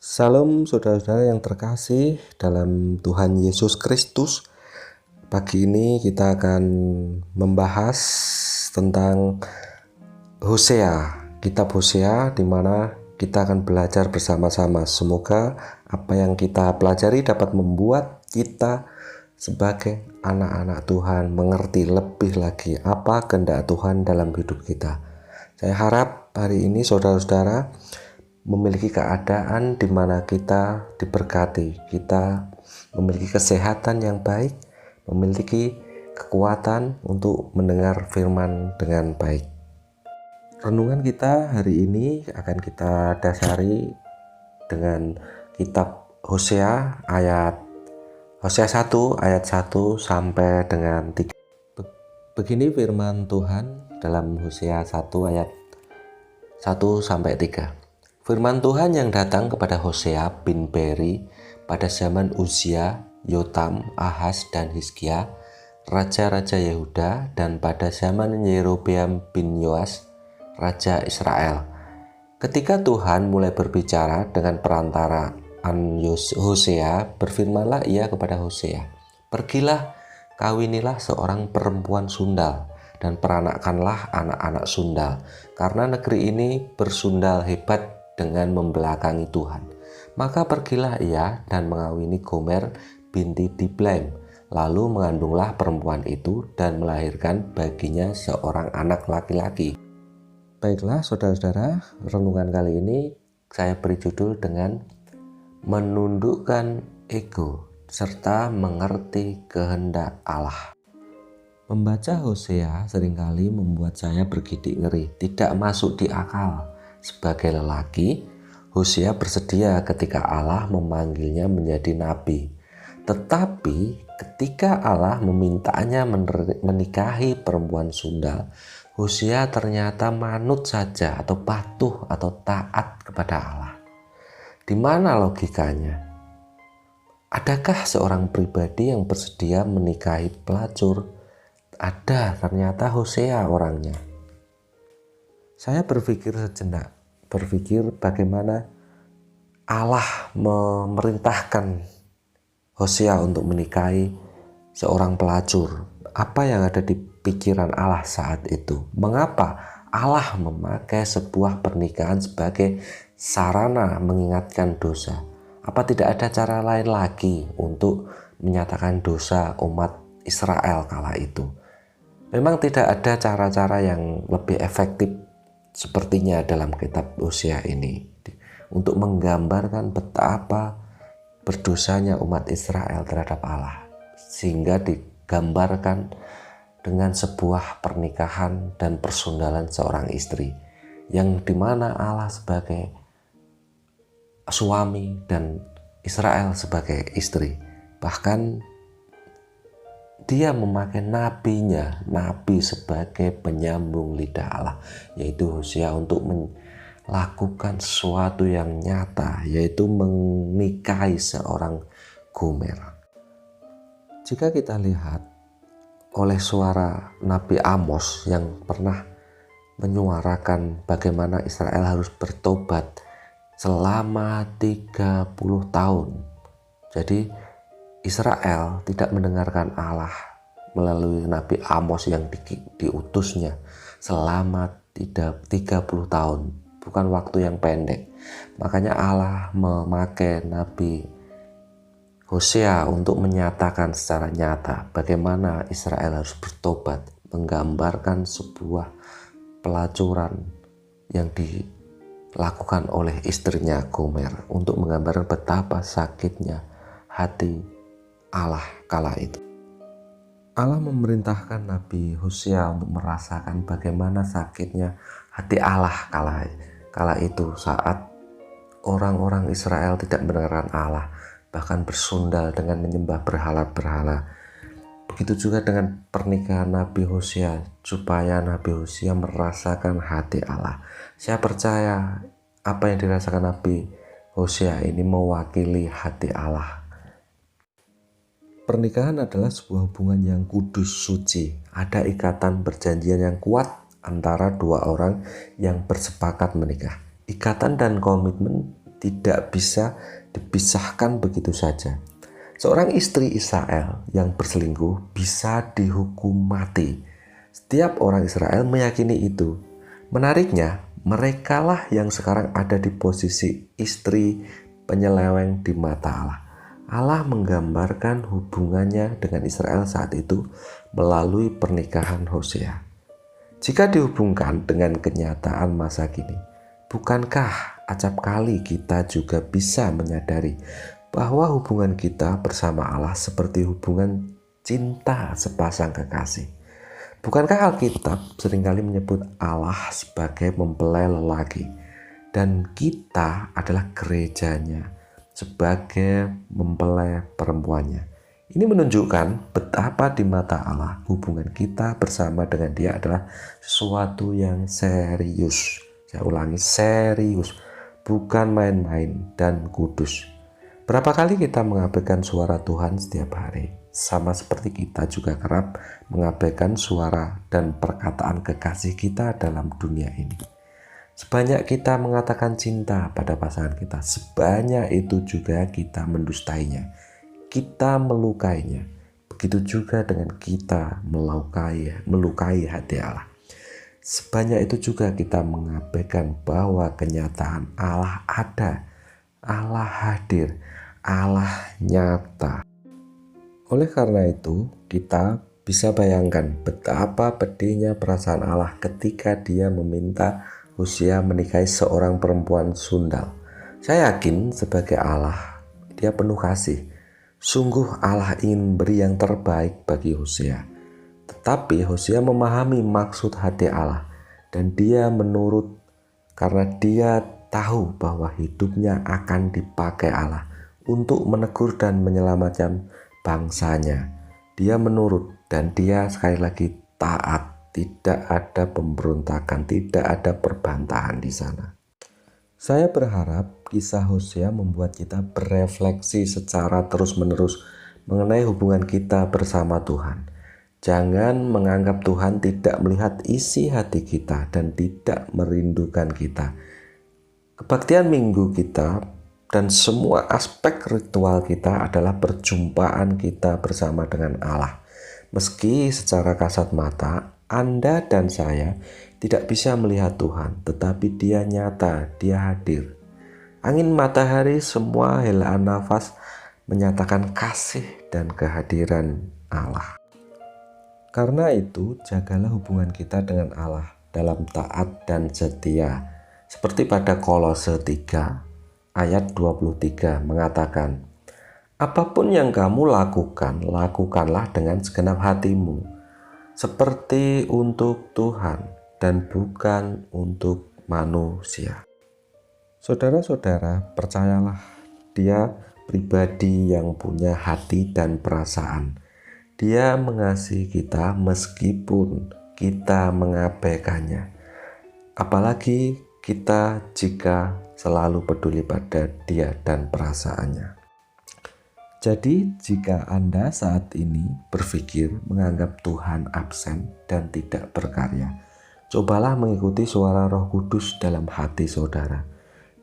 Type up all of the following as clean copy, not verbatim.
Salam saudara-saudara yang terkasih dalam Tuhan Yesus Kristus. Pagi ini kita akan membahas tentang Hosea, kitab Hosea, di mana kita akan belajar bersama-sama. Semoga apa yang kita pelajari dapat membuat kita sebagai anak-anak Tuhan mengerti lebih lagi apa kehendak Tuhan dalam hidup kita. Saya harap hari ini saudara-saudara memiliki keadaan di mana kita diberkati, kita memiliki kesehatan yang baik, memiliki kekuatan untuk mendengar firman dengan baik. Renungan kita hari ini akan kita dasari dengan kitab Hosea 1 ayat 1 sampai dengan 3. Begini firman Tuhan dalam Hosea 1 ayat 1 sampai 3. Firman Tuhan yang datang kepada Hosea bin Beri pada zaman Uzia, Yotam, Ahaz, dan Hizkia, raja-raja Yehuda, dan pada zaman Yerobeam bin Yoas, raja Israel. Ketika Tuhan mulai berbicara dengan perantaraan Hosea, berfirmanlah ia kepada Hosea, "Pergilah, kawinilah seorang perempuan sundal, dan peranakanlah anak-anak sundal, karena negeri ini bersundal hebat dengan membelakangi Tuhan." Maka pergilah ia dan mengawini Gomer binti Diblaim, lalu mengandunglah perempuan itu dan melahirkan baginya seorang anak laki-laki. Baiklah saudara-saudara, renungan kali ini saya beri judul dengan menundukkan ego serta mengerti kehendak Allah. Membaca Hosea seringkali membuat saya bergidik ngeri, tidak masuk di akal. Sebagai lelaki, Hosea bersedia ketika Allah memanggilnya menjadi nabi. Tetapi ketika Allah memintanya menikahi perempuan sundal, Hosea ternyata manut saja atau patuh atau taat kepada Allah. Di mana logikanya? Adakah seorang pribadi yang bersedia menikahi pelacur? Ada, ternyata Hosea orangnya. Saya berpikir sejenak, bagaimana Allah memerintahkan Hosea untuk menikahi seorang pelacur. Apa yang ada di pikiran Allah saat itu? Mengapa Allah memakai sebuah pernikahan sebagai sarana mengingatkan dosa? Apa tidak ada cara lain lagi untuk menyatakan dosa umat Israel kala itu? Memang tidak ada cara-cara yang lebih efektif sepertinya dalam kitab Hosea ini untuk menggambarkan betapa berdosanya umat Israel terhadap Allah, sehingga digambarkan dengan sebuah pernikahan dan persundalan seorang istri yang dimana Allah sebagai suami dan Israel sebagai istri. Bahkan dia memakai nabi sebagai penyambung lidah Allah, yaitu Hosea, untuk melakukan sesuatu yang nyata, yaitu menikahi seorang Gomer. Jika kita lihat oleh suara Nabi Amos yang pernah menyuarakan bagaimana Israel harus bertobat selama 30 tahun. Jadi Israel tidak mendengarkan Allah melalui Nabi Amos yang diutusnya selama 30 tahun, bukan waktu yang pendek. Makanya Allah memakai Nabi Hosea untuk menyatakan secara nyata bagaimana Israel harus bertobat, menggambarkan sebuah pelacuran yang dilakukan oleh istrinya Gomer, untuk menggambarkan betapa sakitnya hati Allah kala itu. Allah memerintahkan Nabi Hosea untuk merasakan bagaimana sakitnya hati Allah kala itu saat orang-orang Israel tidak mendengarkan Allah, bahkan bersundal dengan menyembah berhala-berhala. Begitu juga dengan pernikahan Nabi Hosea, supaya Nabi Hosea merasakan hati Allah. Saya percaya apa yang dirasakan Nabi Hosea ini mewakili hati Allah. Pernikahan adalah sebuah hubungan yang kudus, suci. Ada ikatan perjanjian yang kuat antara dua orang yang bersepakat menikah. Ikatan dan komitmen tidak bisa dipisahkan begitu saja. Seorang istri Israel yang berselingkuh bisa dihukum mati. Setiap orang Israel meyakini itu. Menariknya, merekalah yang sekarang ada di posisi istri penyeleweng di mata Allah. Allah menggambarkan hubungannya dengan Israel saat itu melalui pernikahan Hosea. Jika dihubungkan dengan kenyataan masa kini, bukankah acap kali kita juga bisa menyadari bahwa hubungan kita bersama Allah seperti hubungan cinta sepasang kekasih? Bukankah Alkitab seringkali menyebut Allah sebagai mempelai lelaki dan kita adalah gerejanya sebagai mempelai perempuannya? Ini menunjukkan betapa di mata Allah hubungan kita bersama dengan Dia adalah sesuatu yang serius. Saya ulangi, serius, bukan main-main dan kudus. Berapa kali kita mengabaikan suara Tuhan setiap hari? Sama seperti kita juga kerap mengabaikan suara dan perkataan kekasih kita dalam dunia ini. Sebanyak kita mengatakan cinta pada pasangan kita, sebanyak itu juga kita mendustainya. Kita melukainya. Begitu juga dengan kita melukai hati Allah. Sebanyak itu juga kita mengabaikan bahwa kenyataan Allah ada, Allah hadir, Allah nyata. Oleh karena itu, kita bisa bayangkan betapa pedihnya perasaan Allah ketika Dia meminta Hosea menikahi seorang perempuan sundal. Saya yakin sebagai Allah, Dia penuh kasih. Sungguh Allah ingin beri yang terbaik bagi Hosea. Tetapi Hosea memahami maksud hati Allah dan dia menurut karena dia tahu bahwa hidupnya akan dipakai Allah untuk menegur dan menyelamatkan bangsanya. Dia menurut dan dia sekali lagi taat. Tidak ada pemberontakan, tidak ada perbantahan di sana. Saya berharap kisah Hosea membuat kita berefleksi secara terus-menerus mengenai hubungan kita bersama Tuhan. Jangan menganggap Tuhan tidak melihat isi hati kita dan tidak merindukan kita. Kebaktian minggu kita dan semua aspek ritual kita adalah perjumpaan kita bersama dengan Allah. Meski secara kasat mata, Anda dan saya tidak bisa melihat Tuhan, tetapi Dia nyata, Dia hadir. Angin, matahari, semua helaan nafas menyatakan kasih dan kehadiran Allah. Karena itu, jagalah hubungan kita dengan Allah dalam taat dan setia. Seperti pada Kolose 3 ayat 23 mengatakan, apapun yang kamu lakukan, lakukanlah dengan segenap hatimu, seperti untuk Tuhan dan bukan untuk manusia. Saudara-saudara, percayalah, Dia pribadi yang punya hati dan perasaan. Dia mengasihi kita meskipun kita mengabaikannya. Apalagi kita jika selalu peduli pada Dia dan perasaannya. Jadi, jika Anda saat ini berpikir menganggap Tuhan absen dan tidak berkarya, cobalah mengikuti suara Roh Kudus dalam hati saudara.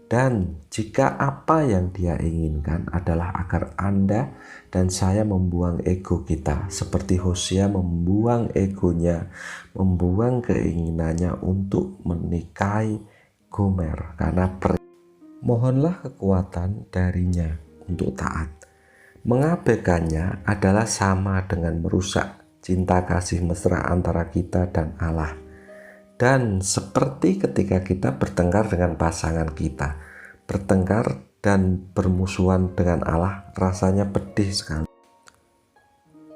Dan jika apa yang Dia inginkan adalah agar Anda dan saya membuang ego kita, seperti Hosea membuang egonya, membuang keinginannya untuk menikahi Gomer karena mohonlah kekuatan darinya untuk taat. Mengabaikannya adalah sama dengan merusak cinta kasih mesra antara kita dan Allah. Dan seperti ketika kita bertengkar dengan pasangan kita, bertengkar dan bermusuhan dengan Allah, rasanya pedih sekali.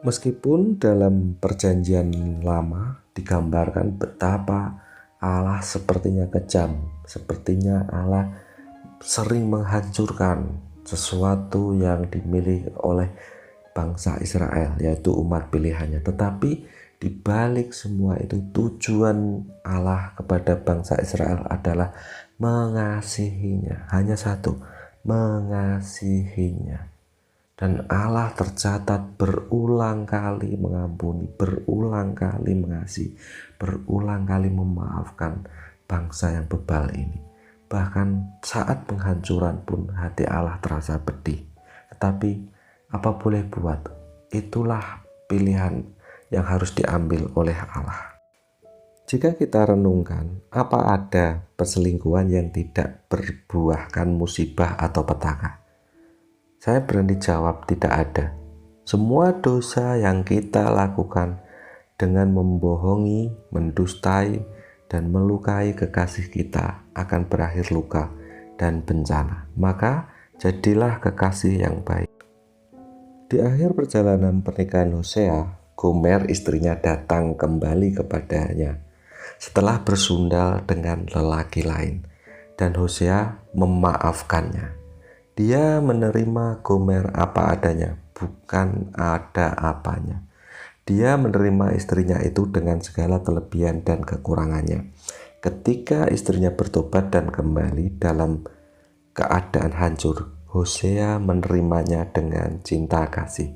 Meskipun dalam perjanjian lama digambarkan betapa Allah sepertinya kejam, sepertinya Allah sering menghancurkan sesuatu yang dimiliki oleh bangsa Israel, yaitu umat pilihannya. Tetapi di balik semua itu, tujuan Allah kepada bangsa Israel adalah mengasihinya. Hanya satu, mengasihinya. Dan Allah tercatat berulang kali mengampuni, berulang kali mengasihi, berulang kali memaafkan bangsa yang bebal ini. Bahkan saat penghancuran pun hati Allah terasa pedih. Tetapi apa boleh buat, itulah pilihan yang harus diambil oleh Allah. Jika kita renungkan, apa ada perselingkuhan yang tidak berbuahkan musibah atau petaka? Saya berani jawab tidak ada. Semua dosa yang kita lakukan dengan membohongi, mendustai, dan melukai kekasih kita akan berakhir luka dan bencana. Maka jadilah kekasih yang baik. Di akhir perjalanan pernikahan Hosea, Gomer istrinya datang kembali kepadanya setelah bersundal dengan lelaki lain, dan Hosea memaafkannya. Dia menerima Gomer apa adanya, bukan ada apanya. Dia menerima istrinya itu dengan segala kelebihan dan kekurangannya. Ketika istrinya bertobat dan kembali dalam keadaan hancur, Hosea menerimanya dengan cinta kasih.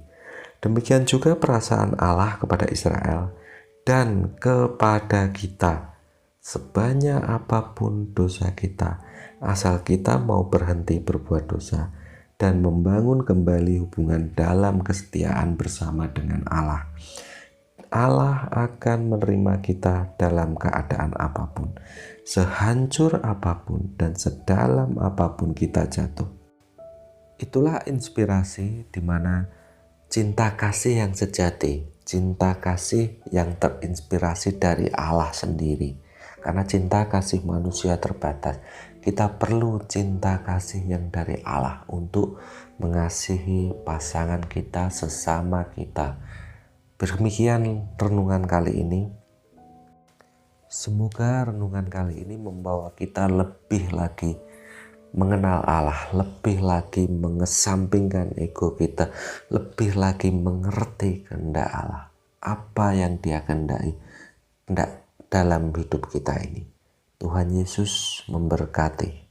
Demikian juga perasaan Allah kepada Israel dan kepada kita. Sebanyak apapun dosa kita, asal kita mau berhenti berbuat dosa dan membangun kembali hubungan dalam kesetiaan bersama dengan Allah, Allah akan menerima kita dalam keadaan apapun, sehancur apapun dan sedalam apapun kita jatuh. Itulah inspirasi di mana cinta kasih yang sejati, cinta kasih yang terinspirasi dari Allah sendiri. Karena cinta kasih manusia terbatas, kita perlu cinta kasih yang dari Allah untuk mengasihi pasangan kita, sesama kita. Demikian renungan kali ini. Semoga renungan kali ini membawa kita lebih lagi mengenal Allah, lebih lagi mengesampingkan ego kita, lebih lagi mengerti kehendak Allah, apa yang Dia kehendaki dalam hidup kita ini. Tuhan Yesus memberkati.